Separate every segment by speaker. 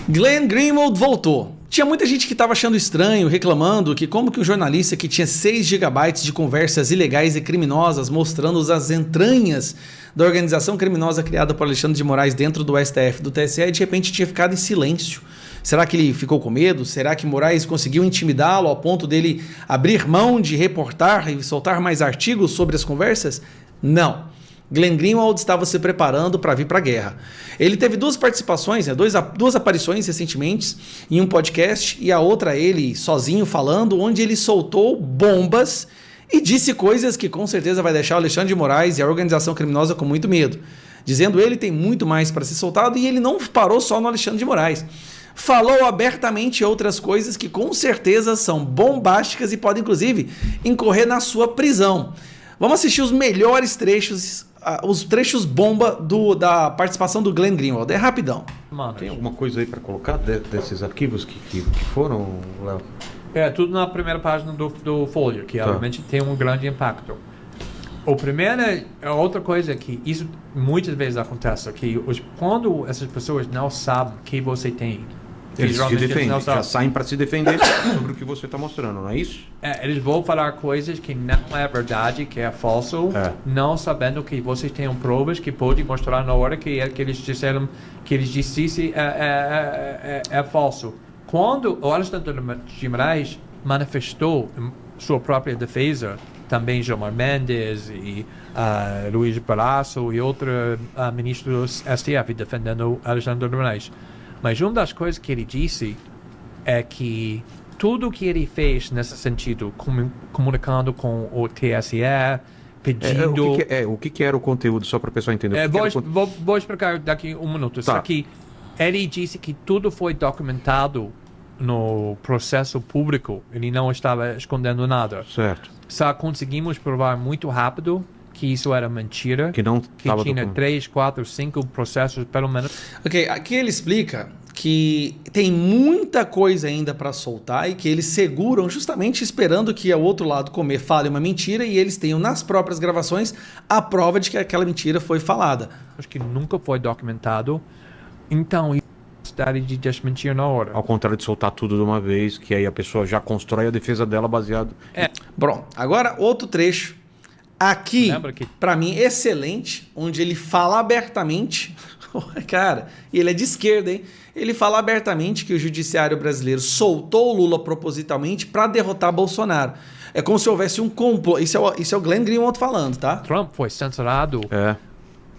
Speaker 1: Glenn Greenwald voltou. Tinha muita gente que estava achando estranho, reclamando que como que um jornalista que tinha 6 gigabytes de conversas ilegais e criminosas mostrando as entranhas da organização criminosa criada por Alexandre de Moraes dentro do STF, do TSE, de repente tinha ficado em silêncio. Será que ele ficou com medo? Será que Moraes conseguiu intimidá-lo ao ponto dele abrir mão de reportar e soltar mais artigos sobre as conversas? Não. Glenn Greenwald estava se preparando para vir para a guerra. Ele teve 2 participações, duas aparições recentemente em um podcast e a outra ele sozinho falando, onde ele soltou bombas e disse coisas que com certeza vai deixar o Alexandre de Moraes e a organização criminosa com muito medo. Dizendo ele tem muito mais para ser soltado e ele não parou só no Alexandre de Moraes. Falou abertamente outras coisas que com certeza são bombásticas e podem inclusive incorrer na sua prisão. Vamos assistir os melhores trechos, os trechos bomba da participação do Glenn Greenwald. É rapidão.
Speaker 2: Mano, tem alguma coisa aí para colocar desses arquivos que foram, Léo?
Speaker 3: É, tudo na primeira página do Folha, que obviamente tem um grande impacto. O primeiro é outra coisa que isso muitas vezes acontece, que quando essas pessoas não sabem que você tem,
Speaker 2: eles se defendem, já saem para se defender sobre o que você está mostrando, não é isso?
Speaker 3: Eles vão falar coisas que não é verdade, que é falso, não sabendo que vocês têm provas que podem mostrar na hora que eles disseram, que eles disseram é falso. Quando o Alexandre de Moraes manifestou sua própria defesa, também Gilmar Mendes e Luiz Barroso e outros ministros do STF defendendo Alexandre de Moraes. Mas uma das coisas que ele disse é que tudo que ele fez nesse sentido, comunicando com o TSE, pedindo...
Speaker 2: O que era o conteúdo, só para o pessoal entender?
Speaker 3: Vou explicar daqui um minuto. Só que ele disse que tudo foi documentado no processo público. Ele não estava escondendo nada.
Speaker 2: Certo.
Speaker 3: Só conseguimos provar muito rápido que isso era mentira.
Speaker 2: Que
Speaker 3: tinha 3, 4, 5 processos, pelo menos.
Speaker 1: Ok, aqui ele explica que tem muita coisa ainda para soltar e que eles seguram justamente esperando que o outro lado fale uma mentira e eles tenham nas próprias gravações a prova de que aquela mentira foi falada.
Speaker 3: Acho que nunca foi documentado. Então, de desmentir na hora.
Speaker 2: Ao contrário de soltar tudo de uma vez, que aí a pessoa já constrói a defesa dela baseado...
Speaker 1: Bom, agora outro trecho. Aqui, para mim, excelente, onde ele fala abertamente... Cara, e ele é de esquerda, hein? Ele fala abertamente que o judiciário brasileiro soltou o Lula propositalmente para derrotar Bolsonaro. É como se houvesse um complô. Isso é o Glenn Greenwald falando, tá?
Speaker 3: Trump foi censurado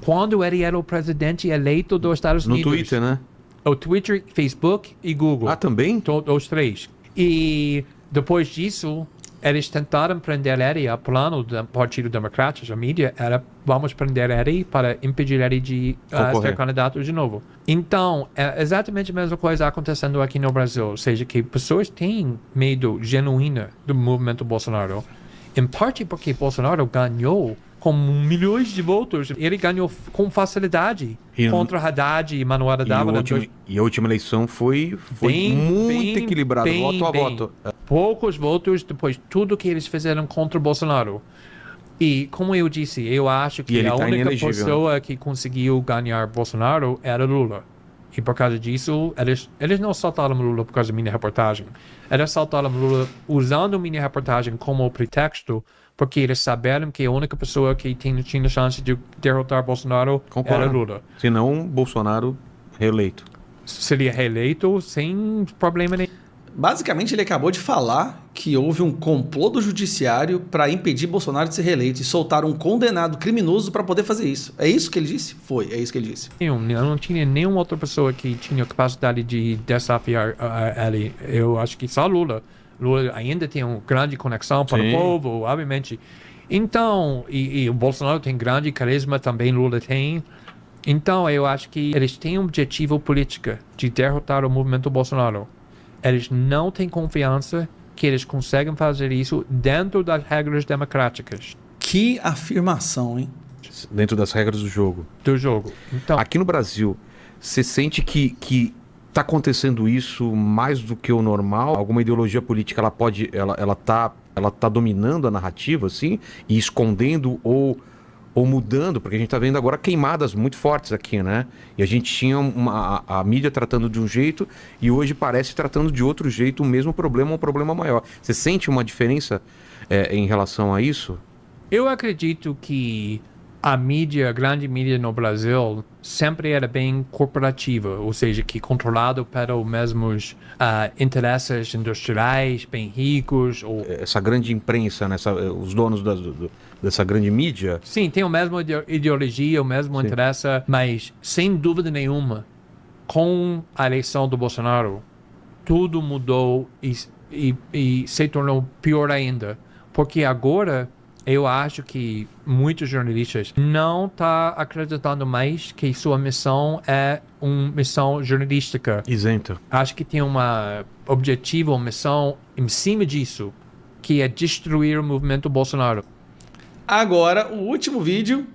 Speaker 3: quando ele era o presidente eleito dos Estados Unidos.
Speaker 2: No Twitter, né?
Speaker 3: O Twitter, Facebook e Google.
Speaker 2: Ah, também?
Speaker 3: Os 3. E depois disso, eles tentaram prender ele. O plano do Partido Democrático, a mídia, era vamos prender ele para impedir ele de ser candidato de novo. Então, é exatamente a mesma coisa acontecendo aqui no Brasil. Ou seja, que pessoas têm medo genuíno do movimento Bolsonaro. Em parte porque Bolsonaro ganhou com milhões de votos. Ele ganhou com facilidade contra Haddad e Manuela Dávila.
Speaker 2: E a última eleição foi muito equilibrada, voto a voto.
Speaker 3: Poucos votos depois de tudo que eles fizeram contra o Bolsonaro. E, como eu disse, eu acho que a única pessoa que conseguiu ganhar Bolsonaro era Lula. E por causa disso, eles não soltaram Lula por causa da minha reportagem. Eles soltaram Lula usando minha reportagem como pretexto, porque eles saberam que a única pessoa que tinha chance de derrotar Bolsonaro era Lula.
Speaker 2: Senão, Bolsonaro reeleito.
Speaker 3: Seria reeleito sem problema nenhum.
Speaker 1: Basicamente, ele acabou de falar que houve um complô do judiciário para impedir Bolsonaro de ser reeleito e soltar um condenado criminoso para poder fazer isso. É isso que ele disse? É isso que ele disse.
Speaker 3: Eu não tinha nenhuma outra pessoa que tinha capacidade de desafiar ele. Eu acho que só Lula. Lula ainda tem uma grande conexão para o povo, obviamente. Então, e o Bolsonaro tem grande carisma, também Lula tem. Então, eu acho que eles têm um objetivo político de derrotar o movimento Bolsonaro. Eles não têm confiança que eles conseguem fazer isso dentro das regras democráticas.
Speaker 1: Que afirmação, hein?
Speaker 2: Dentro das regras do jogo.
Speaker 3: Então,
Speaker 2: aqui no Brasil, você sente que está acontecendo isso mais do que o normal? Alguma ideologia política ela tá dominando a narrativa, assim, e escondendo ou ou mudando, porque a gente está vendo agora queimadas muito fortes aqui, né? E a gente tinha a mídia tratando de um jeito e hoje parece tratando de outro jeito o mesmo problema, um problema maior. Você sente uma diferença em relação a isso?
Speaker 3: Eu acredito que a grande mídia no Brasil, sempre era bem corporativa, ou seja, que controlado pelos mesmos interesses industriais, bem ricos.
Speaker 2: Essa grande imprensa, né? Os donos dessa grande mídia.
Speaker 3: Sim, tem a mesma ideologia, o mesmo interesse, mas sem dúvida nenhuma, com a eleição do Bolsonaro, tudo mudou e se tornou pior ainda, porque agora eu acho que muitos jornalistas não estão acreditando mais que sua missão é uma missão jornalística.
Speaker 2: Isenta.
Speaker 3: Acho que tem um objetivo, uma missão em cima disso, que é destruir o movimento Bolsonaro.
Speaker 1: Agora, o último vídeo,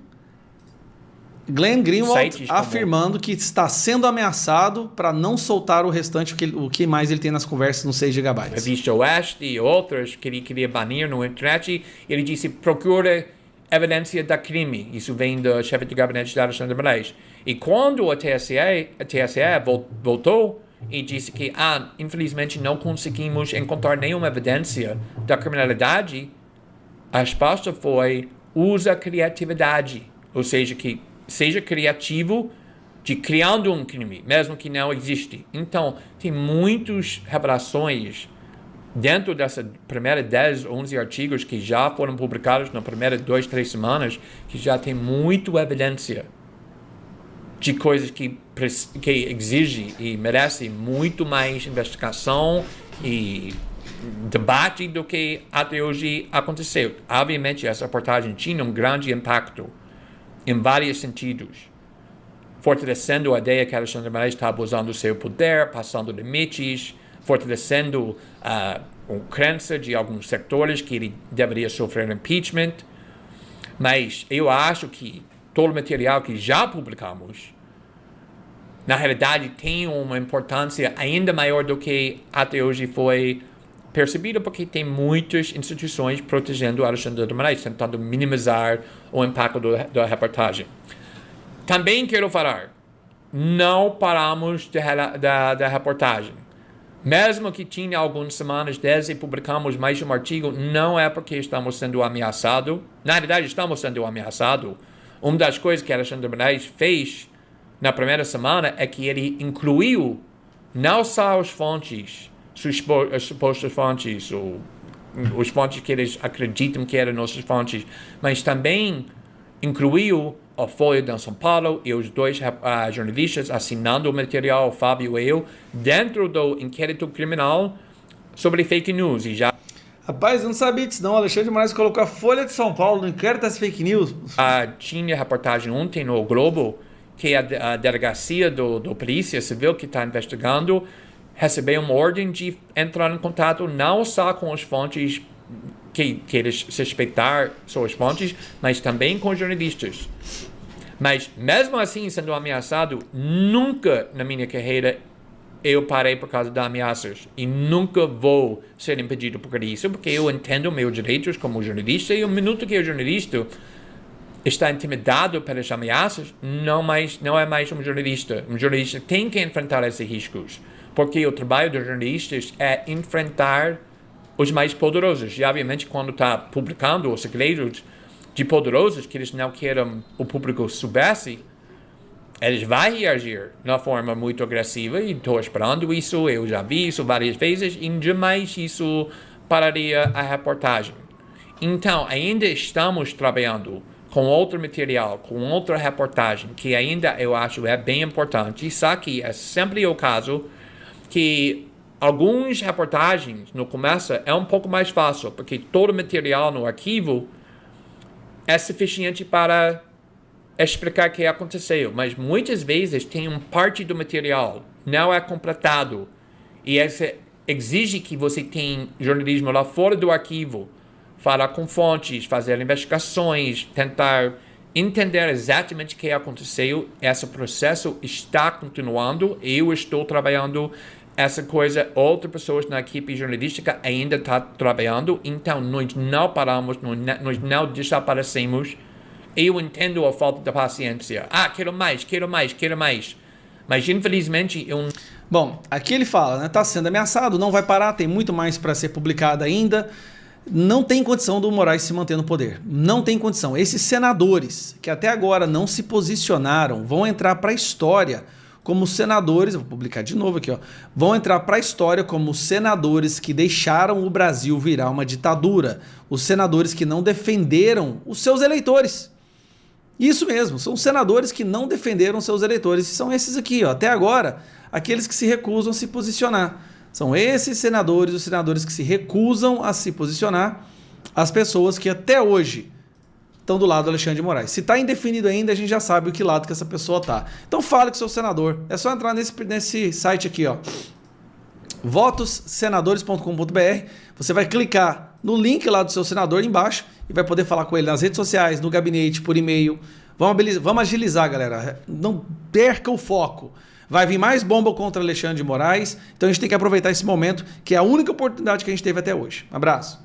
Speaker 1: Glenn Greenwald afirmando que está sendo ameaçado para não soltar o restante, o que mais ele tem nas conversas nos 6 GB.
Speaker 4: A Vista Oeste e outras que ele queria banir no internet. Ele disse, procura evidência da crime. Isso vem do chefe de gabinete de Alexandre de Moraes. E quando a TSE voltou e disse que, infelizmente não conseguimos encontrar nenhuma evidência da criminalidade, a resposta foi, usa criatividade. Ou seja, que seja criativo de criando um crime, mesmo que não existe. Então, tem muitas revelações dentro dessa primeira 10, 11 artigos que já foram publicados nas primeiras 2, 3 semanas, que já tem muita evidência de coisas que exigem e merecem muito mais investigação e debate do que até hoje aconteceu. Obviamente, essa reportagem tinha um grande impacto em vários sentidos, fortalecendo a ideia que Alexandre de Moraes está abusando do seu poder, passando limites, fortalecendo a crença de alguns setores que ele deveria sofrer impeachment. Mas eu acho que todo o material que já publicamos, na realidade, tem uma importância ainda maior do que até hoje foi percebido, porque tem muitas instituições protegendo Alexandre de Moraes, tentando minimizar o impacto da reportagem. Também quero falar, não paramos da reportagem. Mesmo que tinha algumas semanas desde que publicamos mais um artigo, não é porque estamos sendo ameaçados. Na realidade, estamos sendo ameaçados. Uma das coisas que Alexandre de Moraes fez na primeira semana é que ele incluiu não só as fontes, as supostas fontes, ou os fontes que eles acreditam que eram nossas fontes, mas também incluiu a Folha de São Paulo e os dois jornalistas assinando o material, o Fábio e eu, dentro do inquérito criminal sobre fake news. E já...
Speaker 1: Rapaz, eu não sabia disso não. O Alexandre de Moraes colocou a Folha de São Paulo no inquérito das fake news.
Speaker 4: Tinha reportagem ontem no Globo que a delegacia do Polícia Civil que está investigando recebeu uma ordem de entrar em contato não só com as fontes que eles suspeitar são as fontes, mas também com jornalistas. Mas mesmo assim, sendo ameaçado, nunca na minha carreira eu parei por causa de ameaças e nunca vou ser impedido por isso, porque eu entendo meus direitos como jornalista e o minuto que o jornalista está intimidado pelas ameaças, não é mais um jornalista. Um jornalista tem que enfrentar esses riscos, porque o trabalho dos jornalistas é enfrentar os mais poderosos. E, obviamente, quando está publicando os segredos de poderosos que eles não querem o público soubesse, eles vão reagir de uma forma muito agressiva e estou esperando isso. Eu já vi isso várias vezes e jamais isso pararia a reportagem. Então, ainda estamos trabalhando com outro material, com outra reportagem, que ainda eu acho é bem importante. Só que é sempre o caso que algumas reportagens no começo é um pouco mais fácil, porque todo o material no arquivo é suficiente para explicar o que aconteceu, mas muitas vezes tem uma parte do material não é completado e exige que você tenha jornalismo lá fora do arquivo, falar com fontes, fazer investigações, tentar entender exatamente o que aconteceu. Esse processo está continuando, eu estou trabalhando essa coisa, outras pessoas na equipe jornalística ainda estão trabalhando, então nós não paramos, nós não desaparecemos. Eu entendo a falta de paciência. Quero mais, quero mais, quero mais. Mas, infelizmente, eu...
Speaker 1: Bom, aqui ele fala, né? Tá sendo ameaçado, não vai parar, tem muito mais para ser publicado ainda. Não tem condição do Moraes se manter no poder. Não tem condição. Esses senadores que até agora não se posicionaram vão entrar para a história como senadores, vou publicar de novo aqui, ó, vão entrar para a história como senadores que deixaram o Brasil virar uma ditadura. Os senadores que não defenderam os seus eleitores. Isso mesmo, são senadores que não defenderam seus eleitores. E são esses aqui, ó, até agora, aqueles que se recusam a se posicionar. São esses senadores, os senadores que se recusam a se posicionar, as pessoas que até hoje estão do lado do Alexandre de Moraes. Se está indefinido ainda, a gente já sabe o que lado que essa pessoa está. Então fale com o seu senador. É só entrar nesse site aqui, ó, votossenadores.com.br. Você vai clicar no link lá do seu senador embaixo e vai poder falar com ele nas redes sociais, no gabinete, por e-mail. Vamos agilizar, galera. Não perca o foco. Vai vir mais bomba contra Alexandre de Moraes. Então a gente tem que aproveitar esse momento, que é a única oportunidade que a gente teve até hoje. Abraço.